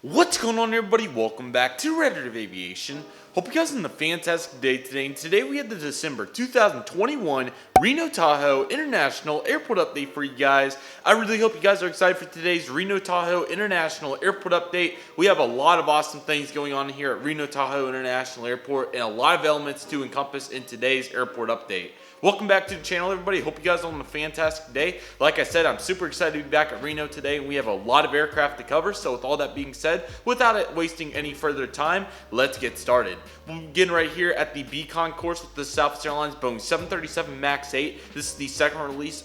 What's going on, everybody? Welcome back to Redriveraviation. Hope you guys are having a fantastic day today. And today we have the December 2021 Reno-Tahoe International Airport update for you guys. I really hope you guys are excited for today's Reno-Tahoe International Airport update. We have a lot of awesome things going on here at Reno-Tahoe International Airport and a lot of elements to encompass in today's airport update. Welcome back to the channel, everybody. Hope you guys are on a fantastic day. Like I said, I'm super excited to be back at Reno today, and we have a lot of aircraft to cover. So with all that being said, without it wasting any further time, let's get started. We'll begin right here at the Beacon course with the Southwest Airlines Boeing 737 MAX 8. This is the second release.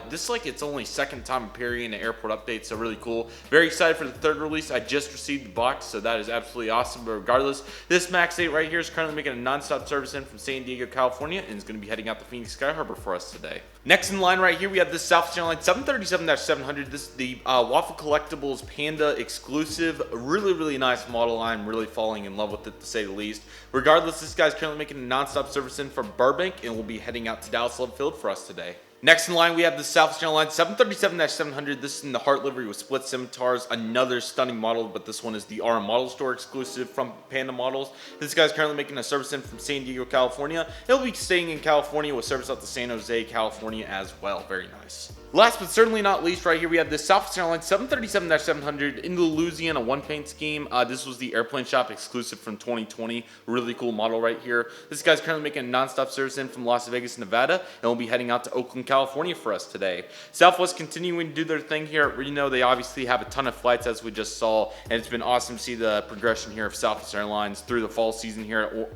This is like its only second time appearing in an airport update, so really cool. Very excited for the third release. I just received the box, so that is absolutely awesome. But regardless, this MAX 8 right here is currently making a non-stop service in from San Diego, California, and is going to be heading out to Phoenix Sky Harbor for us today. Next in line right here, we have this Southwest Airlines 737-700. This is the Waffle Collectibles Panda exclusive. Really nice model. I'm really falling in love with it, to say the least. Regardless, this guy's currently making a non-stop service in from Burbank and will be heading out to Dallas Love Field for us today. Next in line, we have the Southwest Airlines 737-700. This is in the Heart livery with split scimitars. Another stunning model, but this one is the RM Model Store exclusive from Panda Models. This guy's currently making a service in from San Diego, California. He'll be staying in California with service out to San Jose, California as well. Very nice. Last but certainly not least, right here we have the Southwest Airlines 737-700 in the Louisiana one paint scheme. This was the Airplane Shop exclusive from 2020. Really cool model right here. This guy's currently making a non-stop service in from Las Vegas, Nevada, and will be heading out to Oakland, California for us today. Southwest continuing to do their thing here at Reno. They obviously have a ton of flights, as we just saw, and it's been awesome to see the progression here of Southwest Airlines through the fall season here.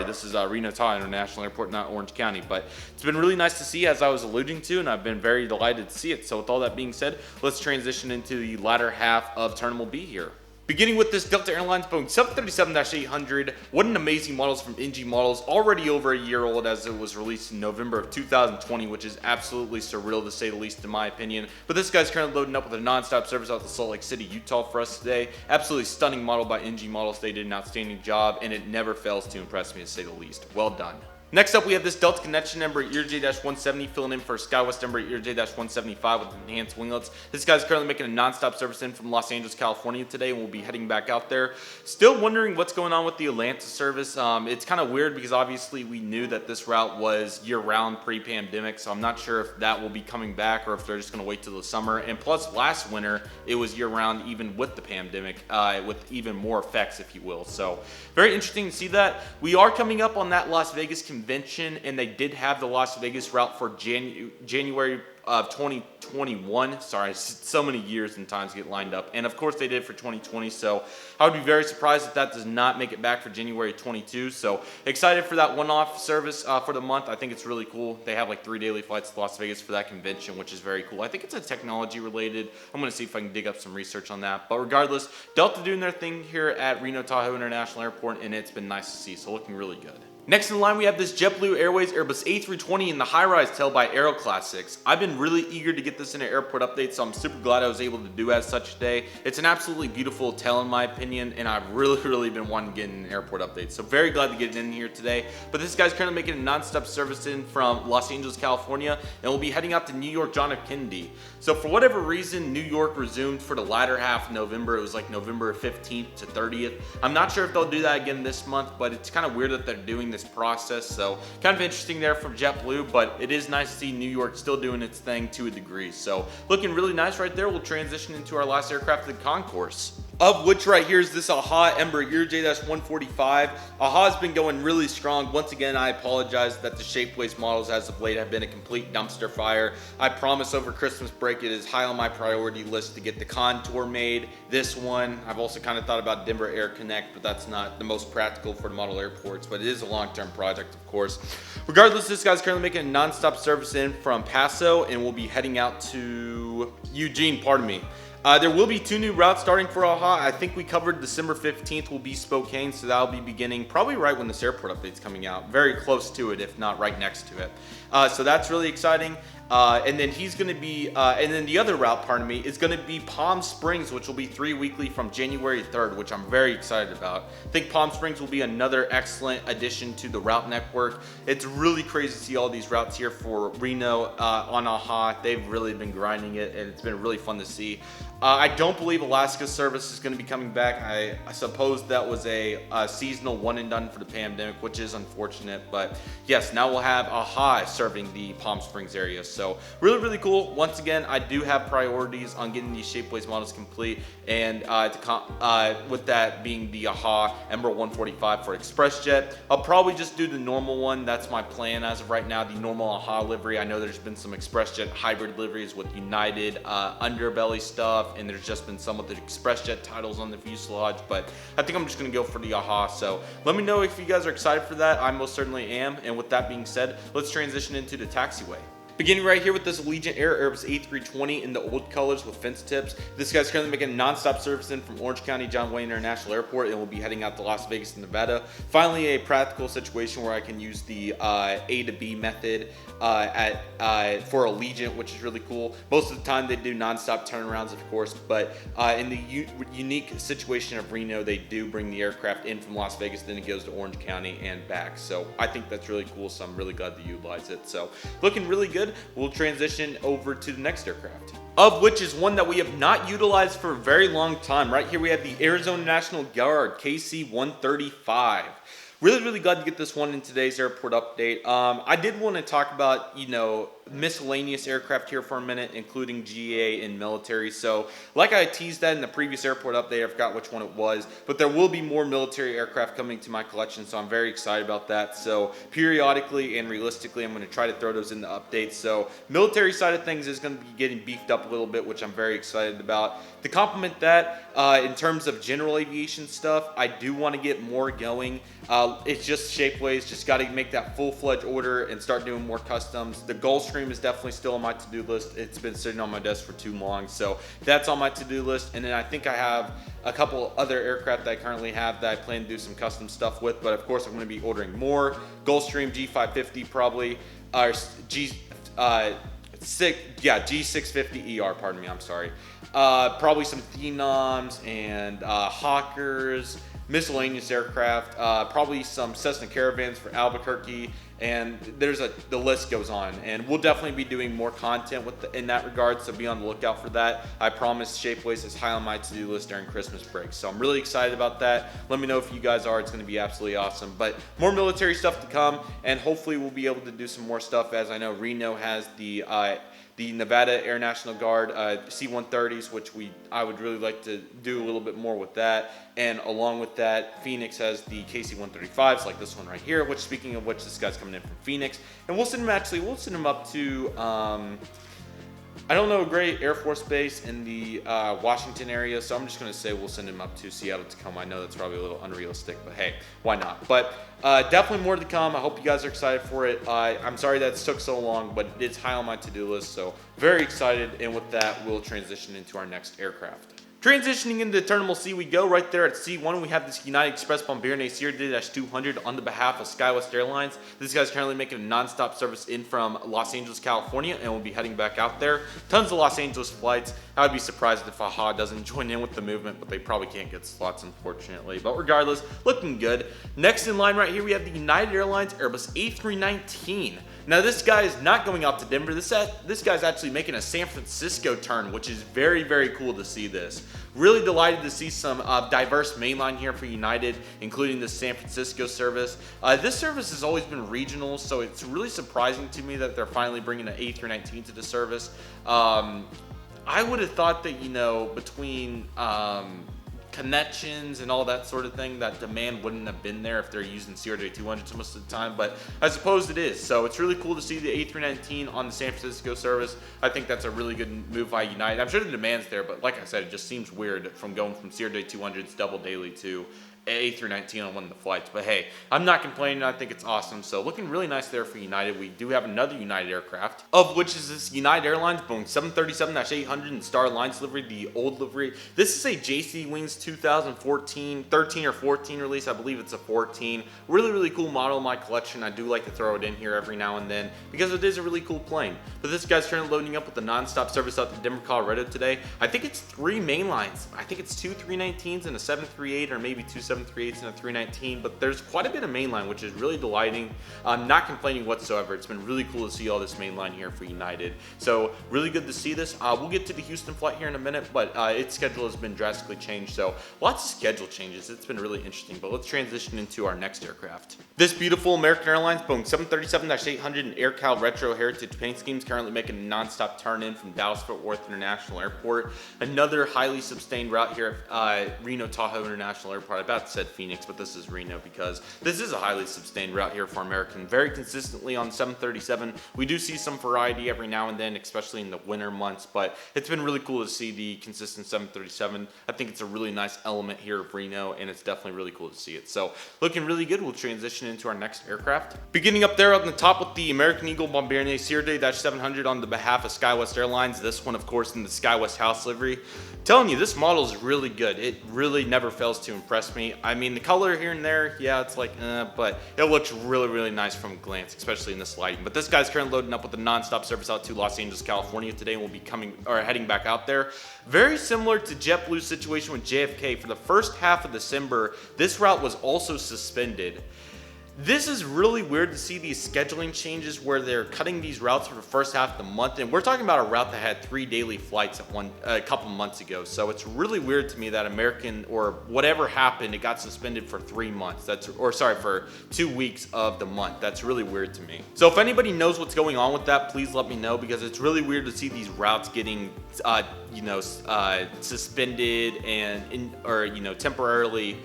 This is Reno-Tahoe International Airport, not Orange County, but it's been really nice to see, as I was alluding to, and I've been very delighted to see it. So with all that being said, let's transition into the latter half of Terminal B here. Beginning with this Delta Airlines Boeing 737-800, what an amazing models from NG Models, already over a year old as it was released in November of 2020, which is absolutely surreal to say the least in my opinion. But this guy's currently loading up with a non-stop service out to Salt Lake City, Utah for us today. Absolutely stunning model by NG Models. They did an outstanding job, and it never fails to impress me to say the least. Well done. Next up, we have this Delta Connection Embraer ERJ-170 filling in for SkyWest Embraer ERJ-175 with enhanced winglets. This guy's currently making a non-stop service in from Los Angeles, California today, and we'll be heading back out there. Still wondering what's going on with the Atlanta service. It's kind of weird because obviously we knew that this route was year-round pre-pandemic, so I'm not sure if that will be coming back or if they're just going to wait till the summer. And plus, last winter, it was year-round even with the pandemic, with even more effects, if you will. So very interesting to see that. We are coming up on that Las Vegas convention, and they did have the Las Vegas route for January of 2021. Sorry, so many years and times get lined up, and of course they did for 2020. So I would be very surprised if that does not make it back for January 22. So excited for that one-off service for the month. I think it's really cool. They have like 3 daily flights to Las Vegas for that convention, which is very cool. I think it's a technology related. I'm going to see if I can dig up some research on that. But regardless, Delta doing their thing here at Reno-Tahoe International Airport, and it's been nice to see. So looking really good. Next in line, we have this JetBlue Airways Airbus A320 in the high-rise tail by Aero Classics. I've been really eager to get this in an airport update, so I'm super glad I was able to do as such today. It's an absolutely beautiful tail in my opinion, and I've really been wanting to get in an airport update, so very glad to get it in here today. But this guy's currently making a non-stop service in from Los Angeles, California, and will be heading out to New York John F. Kennedy. So for whatever reason, New York resumed for the latter half of November. It was like November 15th to 30th. I'm not sure if they'll do that again this month, but it's kind of weird that they're doing this process. So kind of interesting there from JetBlue, but it is nice to see New York still doing its thing to a degree. So looking really nice right there. We'll transition into our last aircraft, the concourse, of which right here is this AHA Embraer ERJ-145. AHA has been going really strong. Once again, I apologize that the Shapeways models as of late have been a complete dumpster fire. I promise over Christmas break it is high on my priority list to get the Contour made. This one, I've also kind of thought about Denver Air Connect, but that's not the most practical for the model airports, but it is a long-term project, of course. Regardless, this guy's currently making a non-stop service in from Paso, and we'll be heading out to Eugene, pardon me. There will be 2 new routes starting for AHA. I think we covered December 15th will be Spokane, so that'll be beginning probably right when this airport update's coming out. Very close to it, if not right next to it. So that's really exciting. And then he's going to be, and then the other route, pardon me, is going to be Palm Springs, which will be 3 weekly from January 3rd, which I'm very excited about. I think Palm Springs will be another excellent addition to the route network. It's really crazy to see all these routes here for Reno on AHA. They've really been grinding it, and it's been really fun to see. I don't believe Alaska service is going to be coming back. I suppose that was a seasonal one and done for the pandemic, which is unfortunate. But yes, now we'll have AHA serving the Palm Springs area. So really, really cool. Once again, I do have priorities on getting these Shapeways models complete. And with that being the AHA Emerald 145 for ExpressJet, I'll probably just do the normal one. That's my plan as of right now, the normal AHA livery. I know there's been some ExpressJet hybrid liveries with United underbelly stuff, and there's just been some with the ExpressJet titles on the fuselage, but I think I'm just going to go for the AHA. So let me know if you guys are excited for that. I most certainly am. And with that being said, let's transition into the taxiway. Beginning right here with this Allegiant Air Airbus A320 in the old colors with fence tips. This guy's currently making non-stop service in from Orange County John Wayne International Airport, and will be heading out to Las Vegas, Nevada. Finally, a practical situation where I can use the A to B method for Allegiant, which is really cool. Most of the time they do non-stop turnarounds, of course, but in the unique situation of Reno, they do bring the aircraft in from Las Vegas, then it goes to Orange County and back. So I think that's really cool, so I'm really glad to utilize it. So looking really good. We'll transition over to the next aircraft, of which is one that we have not utilized for a very long time. Right here we have the Arizona National Guard KC-135. Really, really glad to get this one in today's airport update. I did want to talk about, miscellaneous aircraft here for a minute, including GA and military. So like I teased that in the previous airport update, I forgot which one it was, but there will be more military aircraft coming to my collection, so I'm very excited about that. So periodically and realistically, I'm going to try to throw those in the updates. So military side of things is going to be getting beefed up a little bit, which I'm very excited about. To complement that, in terms of general aviation stuff, I do want to get more going. It's just Shapeways, just got to make that full-fledged order and start doing more customs. The Gulfstream is definitely still on my to-do list. It's been sitting on my desk for too long, so that's on my to-do list. And then I think I have a couple other aircraft that I currently have that I plan to do some custom stuff with, but of course I'm going to be ordering more. Gulfstream G550 probably, or G650ER, pardon me, I'm sorry. Probably some Phenoms and Hawkers, miscellaneous aircraft, probably some Cessna Caravans for Albuquerque, and the list goes on. And we'll definitely be doing more content in that regard, so be on the lookout for that. I promise Shapeways is high on my to-do list during Christmas break, so I'm really excited about that. Let me know if you guys are. It's going to be absolutely awesome. But more military stuff to come, and hopefully we'll be able to do some more stuff, as I know Reno has the Nevada Air National Guard C-130s, which I would really like to do a little bit more with that. And along with that, Phoenix has the KC-135s, like this one right here, which, speaking of which, this guy's coming in from Phoenix. And we'll send him up to, I don't know, a great Air Force base in the Washington area, so I'm just going to say we'll send him up to Seattle, Tacoma. I know that's probably a little unrealistic, but hey, why not? But definitely more to come. I hope you guys are excited for it. I'm sorry that it took so long, but it's high on my to-do list, so very excited. And with that, we'll transition into our next aircraft. Transitioning into Terminal C we go. Right there at C1, we have this United Express Bombardier Acer 200 on the behalf of SkyWest Airlines. This guy's currently making a non-stop service in from Los Angeles, California, and will be heading back out there. Tons of Los Angeles flights. I would be surprised if AHA doesn't join in with the movement, but they probably can't get slots, unfortunately. But regardless, looking good. Next in line right here, we have the United Airlines Airbus A319. Now this guy is not going out to Denver. This guy's actually making a San Francisco turn, which is very, very cool to see this. Really delighted to see some diverse mainline here for United, including the San Francisco service. This service has always been regional, so it's really surprising to me that they're finally bringing an A319 to the service. I would have thought that, between connections and all that sort of thing, that demand wouldn't have been there if they're using Serie 200s most of the time, but I suppose it is. So it's really cool to see the A319 on the San Francisco service. I think that's a really good move by United. I'm sure the demand's there, but like I said, it just seems weird from going from Serie 200s double daily to A319 on one of the flights. But hey, I'm not complaining. I think it's awesome. So looking really nice there for United. We do have another United aircraft, of which is this United Airlines Boeing 737-800 and Star Alliance livery, the old livery. This is a JC Wings 2014, 13 or 14 release. I believe it's a 14. Really cool model in my collection. I do like to throw it in here every now and then because it is a really cool plane. But this guy's currently loading up with the non-stop service out to Denver, Colorado today. I think it's 3 mainlines. I think it's 2 319s and a 738, or maybe 2 738s and a 319, but there's quite a bit of mainline, which is really delighting. I'm not complaining whatsoever. It's been really cool to see all this mainline here for United. So really good to see this. We'll get to the Houston flight here in a minute, but its schedule has been drastically changed. So lots of schedule changes. It's been really interesting, but let's transition into our next aircraft. This beautiful American Airlines Boeing 737-800 and AirCal Retro Heritage paint scheme is currently making a non-stop turn in from Dallas-Fort Worth International Airport. Another highly sustained route here at Reno-Tahoe International Airport. I about said Phoenix, but this is Reno because this is a highly sustained route here for American. Very consistently on 737. We do see some variety every now and then, especially in the winter months, but it's been really cool to see the consistent 737. I think it's a really nice element here of Reno, and it's definitely really cool to see it. So looking really good. We'll transition into our next aircraft. Beginning up there on the top with the American Eagle Bombardier Serie-700 on the behalf of SkyWest Airlines. This one, of course, in the SkyWest house livery. Telling you, this model is really good. It really never fails to impress me. I mean, the color here and there, yeah, it's like, but it looks really nice from a glance, especially in this lighting. But this guy's currently loading up with a non-stop service out to Los Angeles, California today, and will be coming or heading back out there. Very similar to JetBlue's situation with JFK. For the first half of December, this route was also suspended. This is really weird to see these scheduling changes where they're cutting these routes for the first half of the month, and we're talking about a route that had 3 daily flights at a couple months ago. So it's really weird to me that American, or whatever happened, it got suspended for 3 months. For 2 weeks of the month. That's really weird to me. So if anybody knows what's going on with that, please let me know, because it's really weird to see these routes getting suspended and temporarily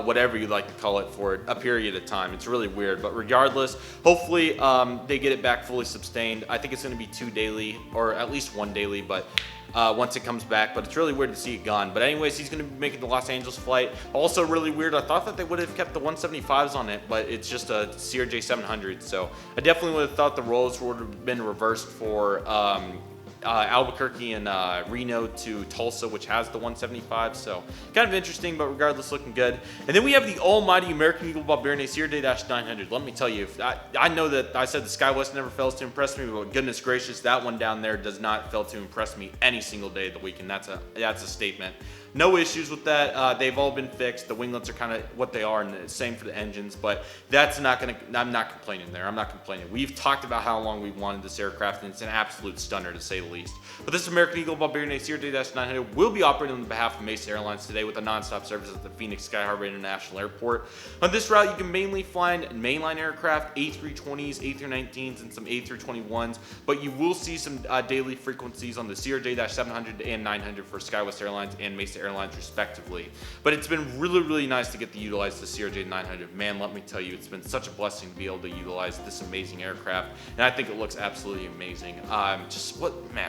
whatever you like to call it, for a period of time. It's really weird, but regardless, hopefully they get it back fully sustained. I think it's going to be 2 daily, or at least 1 daily, but once it comes back. But it's really weird to see it gone. But anyways, he's going to be making the Los Angeles flight. Also really weird, I thought that they would have kept the 175s on it, but it's just a CRJ700. So I definitely would have thought the roles would have been reversed for Albuquerque and Reno to Tulsa, which has the 175, so kind of interesting, but regardless, looking good. And then we have the almighty American Eagle Bombardier Serie-900. Let me tell you, I know that I said the SkyWest never fails to impress me, but goodness gracious, that one down there does not fail to impress me any single day of the week, and that's a statement. No issues with that. They've all been fixed. The winglets are kind of what they are, and the same for the engines, but that's not going to, I'm not complaining there. I'm not complaining. We've talked about how long we've wanted this aircraft, and it's an absolute stunner to say the least. But this American Eagle Bombardier Serie-900 will be operating on behalf of Mesa Airlines today with a non-stop service at the Phoenix Sky Harbor International Airport. On this route, you can mainly find mainline aircraft, A320s, A319s, and some A321s, but you will see some daily frequencies on the Serie-700 and 900 for SkyWest Airlines and Mesa Airlines respectively. But it's been really nice to get to utilize the CRJ900. Man, let me tell you, it's been such a blessing to be able to utilize this amazing aircraft, and I think it looks absolutely amazing.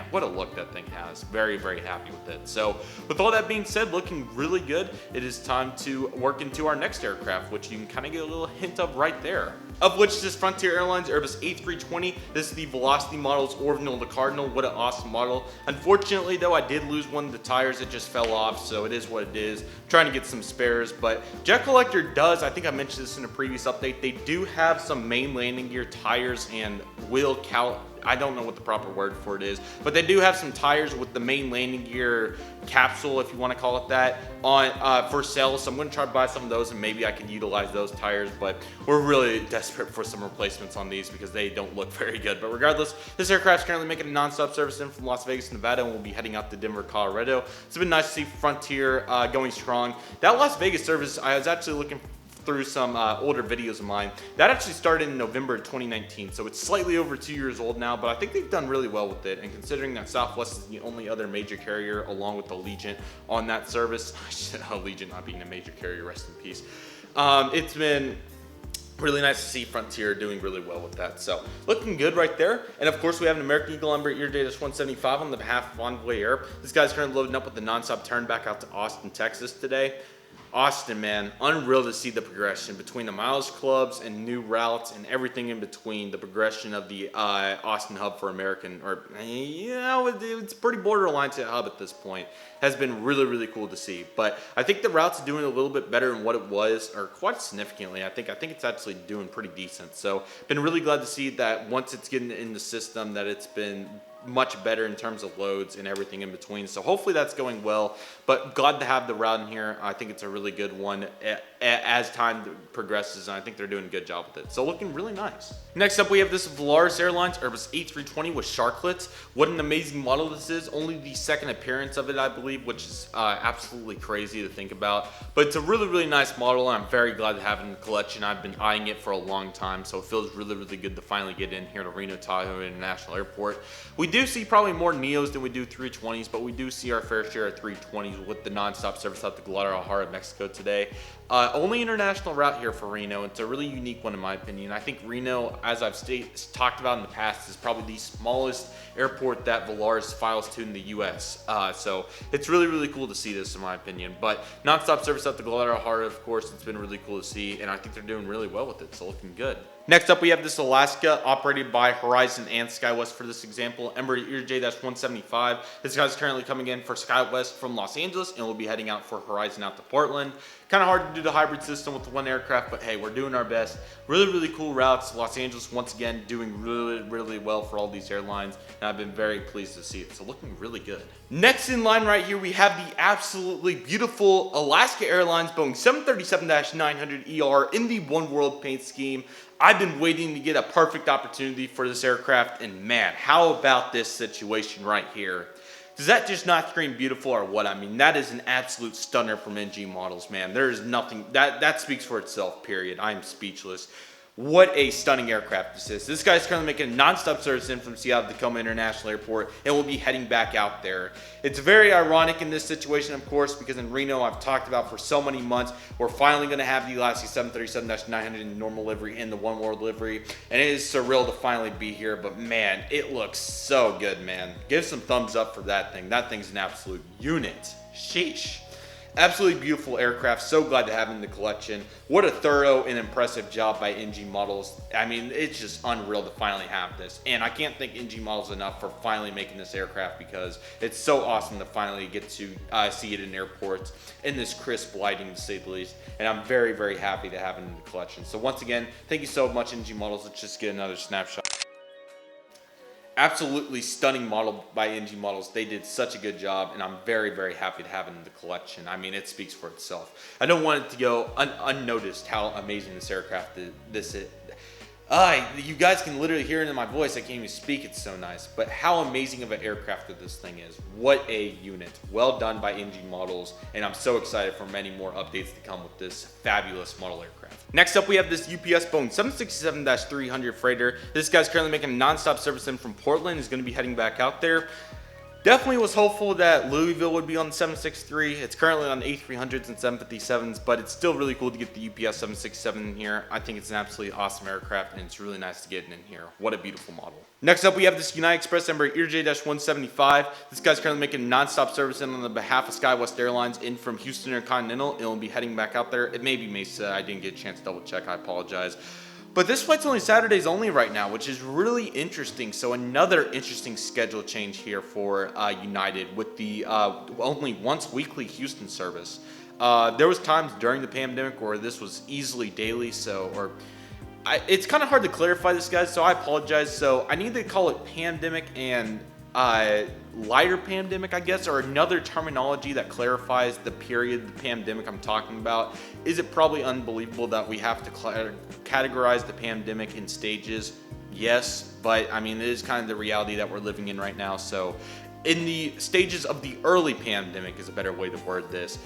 What a look that thing has. Very happy with it. So with all that being said, looking really good, it is time to work into our next aircraft, which you can kind of get a little hint of right there. Of which this Frontier Airlines Airbus A320. This is the Velocity model's Orbital to Cardinal. What an awesome model. Unfortunately though, I did lose one of the tires. It just fell off, so it is what it is. I'm trying to get some spares, but Jet Collector does, I think I mentioned this in a previous update, they do have some main landing gear tires and I don't know what the proper word for it is, but they do have some tires with the main landing gear capsule, if you want to call it that, on for sale. So I'm going to try to buy some of those, and maybe I can utilize those tires, but we're really desperate for some replacements on these because they don't look very good. But regardless, this aircraft's currently making a non-stop service in from Las Vegas, Nevada, and we'll be heading out to Denver, Colorado. It's been nice to see Frontier going strong. That Las Vegas service, I was actually looking through some older videos of mine. That actually started in November of 2019, so it's slightly over 2 years old now, but I think they've done really well with it, and considering that Southwest is the only other major carrier along with Allegiant on that service, Allegiant not being a major carrier, rest in peace, it's been really nice to see Frontier doing really well with that. So looking good right there. And of course we have an American Eagle Bombardier 175 on the behalf of Envoy Air. This guy's currently loading up with the non-stop turn back out to Austin, Texas today. Austin, man, unreal to see the progression between the miles clubs and new routes and everything in between. The progression of the Austin hub for American, or it's pretty borderline to a hub at this point, has been really, really cool to see. But I think the route's doing a little bit better than what it was, or quite significantly. I think it's actually doing pretty decent. So been really glad to see that once it's getting in the system, that it's been much better in terms of loads and everything in between. So hopefully that's going well, but glad to have the route in here. I think it's a really good one as time progresses, and I think they're doing a good job with it. So looking really nice. Next up, we have this Vlaris Airlines Airbus A320 with Sharklets. What an amazing model this is. Only the second appearance of it, I believe, which is absolutely crazy to think about. But it's a really, really nice model, and I'm very glad to have it in the collection. I've been eyeing it for a long time, so it feels really, really good to finally get in here to Reno-Tahoe International Airport. We do see probably more Neos than we do 320s, but we do see our fair share of 320s with the nonstop service out to Guadalajara, Mexico today. Only international route here for Reno. It's a really unique one in my opinion. I think Reno, as I've talked about in the past, is probably the smallest airport that Vlaris files to in the US. So it's really, really cool to see this in my opinion. But nonstop service out to Guadalajara, of course, it's been really cool to see, and I think they're doing really well with it, so looking good. Next up, we have this Alaska, operated by Horizon and SkyWest for this example. Embraer ERJ-175. This guy's currently coming in for SkyWest from Los Angeles, and we'll be heading out for Horizon out to Portland. Kind of hard to do the hybrid system with one aircraft, but hey, we're doing our best. Really, really cool routes. Los Angeles, once again, doing really, really well for all these airlines, and I've been very pleased to see it, so looking really good. Next in line right here, we have the absolutely beautiful Alaska Airlines Boeing 737-900ER in the One World paint scheme. I've been waiting to get a perfect opportunity for this aircraft, and man, how about this situation right here? Does that just not scream beautiful or what? I mean, that is an absolute stunner from NG Models, man. There is nothing, that speaks for itself, period. I'm speechless. What a stunning aircraft this is. This guy's currently making a non-stop service in from Seattle-Tacoma International Airport, and will be heading back out there. It's very ironic in this situation, of course, because in Reno, I've talked about for so many months, we're finally going to have the Alaska 737-900 in the normal livery and the One World livery, and it is surreal to finally be here, but man, it looks so good, man. Give some thumbs up for that thing. That thing's an absolute unit. Sheesh. Absolutely beautiful aircraft. So glad to have it in the collection. What a thorough and impressive job by NG Models. I mean, it's just unreal to finally have this. And I can't thank NG Models enough for finally making this aircraft, because it's so awesome to finally get to see it in airports in this crisp lighting, to say the least. And I'm very, very happy to have it in the collection. So once again, thank you so much, NG Models. Let's just get another snapshot. Absolutely stunning model by NG Models. They did such a good job, and I'm very, very happy to have it in the collection. I mean, it speaks for itself. I don't want it to go unnoticed how amazing this aircraft is. You guys can literally hear it in my voice. I can't even speak. It's so nice. But how amazing of an aircraft that this thing is. What a unit. Well done by NG Models, and I'm so excited for many more updates to come with this fabulous model aircraft. Next up, we have this UPS Boeing 767-300 freighter. This guy's currently making a non-stop service in from Portland. He's going to be heading back out there. Definitely was hopeful that Louisville would be on the 763. It's currently on A300s and 757s, but it's still really cool to get the UPS 767 in here. I think it's an absolutely awesome aircraft, and it's really nice to get it in here. What a beautiful model. Next up, we have this United Express Embraer ERJ-175. This guy's currently making a non-stop service in on the behalf of SkyWest Airlines in from Houston Intercontinental. It will be heading back out there. It may be Mesa. I didn't get a chance to double check. I apologize. But this flight's only Saturdays only right now, which is really interesting. So another interesting schedule change here for United with the only once weekly Houston service. There was times during the pandemic where this was easily daily, it's kind of hard to clarify this, guys, so I apologize. So I need to call it pandemic and lighter pandemic, I guess, or another terminology that clarifies the period, the pandemic I'm talking about. Is it probably unbelievable that we have to categorize the pandemic in stages? Yes, but I mean, it is kind of the reality that we're living in right now. So in the stages of the early pandemic is a better way to word this.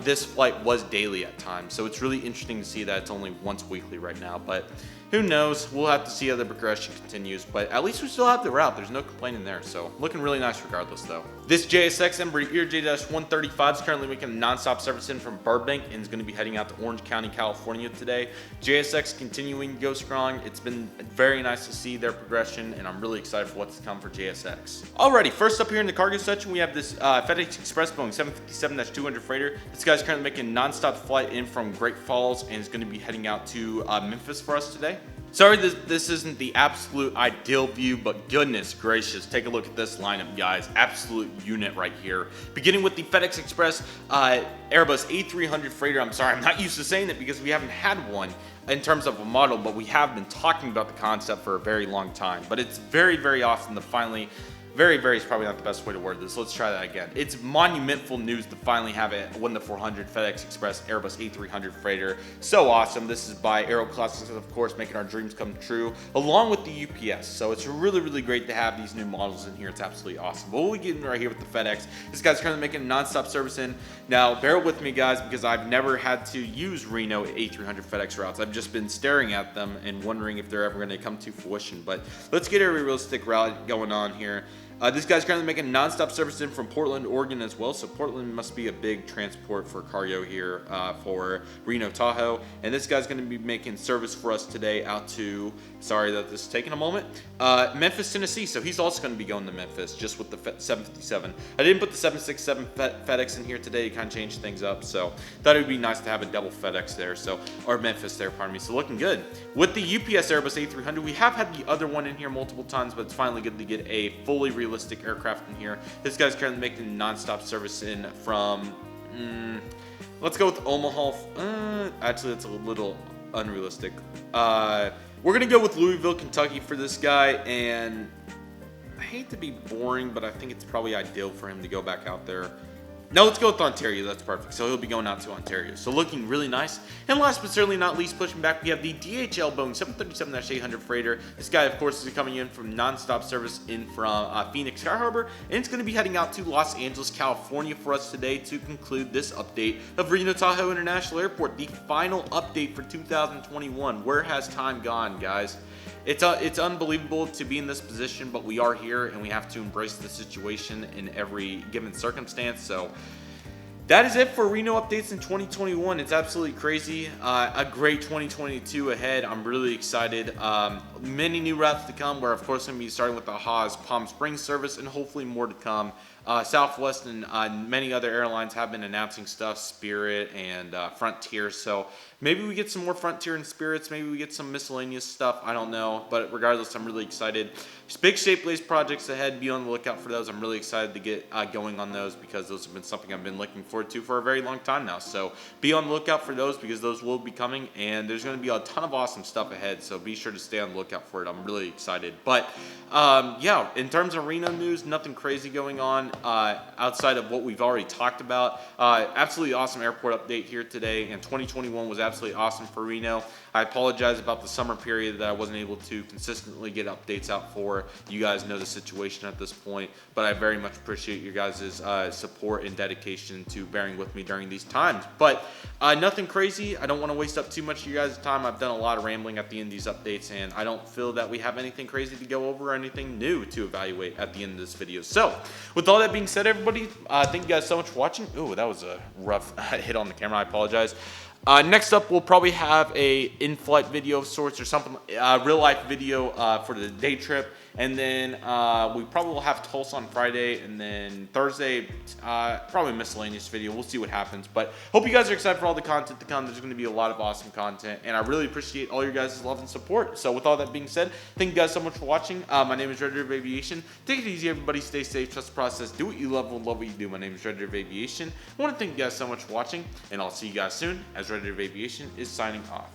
This flight was daily at times, so it's really interesting to see that it's only once weekly right now, but who knows? We'll have to see how the progression continues, but at least we still have the route. There's no complaining there, so looking really nice regardless, though. This JSX Embraer ERJ-135 is currently making a non-stop service in from Burbank and is going to be heading out to Orange County, California today. JSX continuing to go strong. It's been very nice to see their progression, and I'm really excited for what's to come for JSX. Alrighty, first up here in the cargo section, we have this FedEx Express Boeing 757-200 freighter. here. This guy's currently making a non-stop flight in from Great Falls and is going to be heading out to Memphis for us today. Sorry this isn't the absolute ideal view, but goodness gracious, take a look at this lineup, guys. Absolute unit right here. Beginning with the FedEx Express Airbus A300 freighter. I'm sorry, I'm not used to saying it because we haven't had one in terms of a model, but we have been talking about the concept for a very long time. But it's very, very awesome to finally... Very is probably not the best way to word this. Let's try that again. It's monumental news to finally have a 1-400 FedEx Express Airbus A300 freighter. So awesome. This is by Aero Classics, of course, making our dreams come true, along with the UPS. So it's really, really great to have these new models in here. It's absolutely awesome. But we'll get in right here with the FedEx. This guy's currently making a non-stop service in. Now, bear with me, guys, because I've never had to use Reno A300 FedEx routes. I've just been staring at them and wondering if they're ever going to come to fruition. But let's get a realistic route going on here. This guy's currently making non-stop service in from Portland, Oregon as well. So Portland must be a big transport for cargo here for Reno-Tahoe. And this guy's going to be making service for us today out to, sorry that this is taking a moment, Memphis, Tennessee. So he's also going to be going to Memphis just with the 757. I didn't put the 767 FedEx in here today to kind of change things up. So thought it would be nice to have a double FedEx there. So, or Memphis there, pardon me. So looking good. With the UPS Airbus A300, we have had the other one in here multiple times, but it's finally good to get a fully realistic aircraft in here. This guy's currently making non-stop service in from, let's go with Omaha. Actually, that's a little unrealistic. We're going to go with Louisville, Kentucky for this guy, and I hate to be boring, but I think it's probably ideal for him to go back out there. No, let's go with Ontario. That's perfect. So he'll be going out to Ontario. So looking really nice. And last but certainly not least, pushing back, we have the DHL Boeing 737-800 freighter. This guy, of course, is coming in from non-stop service in from Phoenix Sky Harbor. And it's going to be heading out to Los Angeles, California for us today to conclude this update of Reno-Tahoe International Airport. The final update for 2021. Where has time gone, guys? It's unbelievable to be in this position, but we are here and we have to embrace the situation in every given circumstance. So that is it for Reno updates in 2021. It's absolutely crazy. A great 2022 ahead. I'm really excited. Many new routes to come. We're of course going to be starting with the Haas Palm Springs service and hopefully more to come. Southwest and many other airlines have been announcing stuff, Spirit and Frontier. So maybe we get some more Frontier and Spirits. Maybe we get some miscellaneous stuff. I don't know. But regardless, I'm really excited. Big Shape Blaze projects ahead. Be on the lookout for those. I'm really excited to get going on those because those have been something I've been looking forward to for a very long time now. So be on the lookout for those because those will be coming. And there's going to be a ton of awesome stuff ahead. So be sure to stay on the lookout for it. I'm really excited. But yeah, in terms of Reno news, nothing crazy going on. Outside of what we've already talked about. Absolutely awesome airport update here today, and 2021 was absolutely awesome for Reno. I apologize about the summer period that I wasn't able to consistently get updates out for. You guys know the situation at this point, but I very much appreciate your guys' support and dedication to bearing with me during these times. But nothing crazy. I don't want to waste up too much of your guys' time. I've done a lot of rambling at the end of these updates, and I don't feel that we have anything crazy to go over or anything new to evaluate at the end of this video. So, with all that being said, everybody, thank you guys so much for watching. Ooh, that was a rough hit on the camera. I apologize. Next up, we'll probably have a in-flight video of sorts or something, real-life video for the day trip. And then we probably will have Tulsa on Friday, and then Thursday, probably a miscellaneous video. We'll see what happens. But hope you guys are excited for all the content to come. There's going to be a lot of awesome content, and I really appreciate all your guys' love and support. So with all that being said, thank you guys so much for watching. My name is Redriveraviation. Take it easy, everybody. Stay safe. Trust the process. Do what you love and love what you do. My name is Redriveraviation. I want to thank you guys so much for watching, and I'll see you guys soon as Redriveraviation is signing off.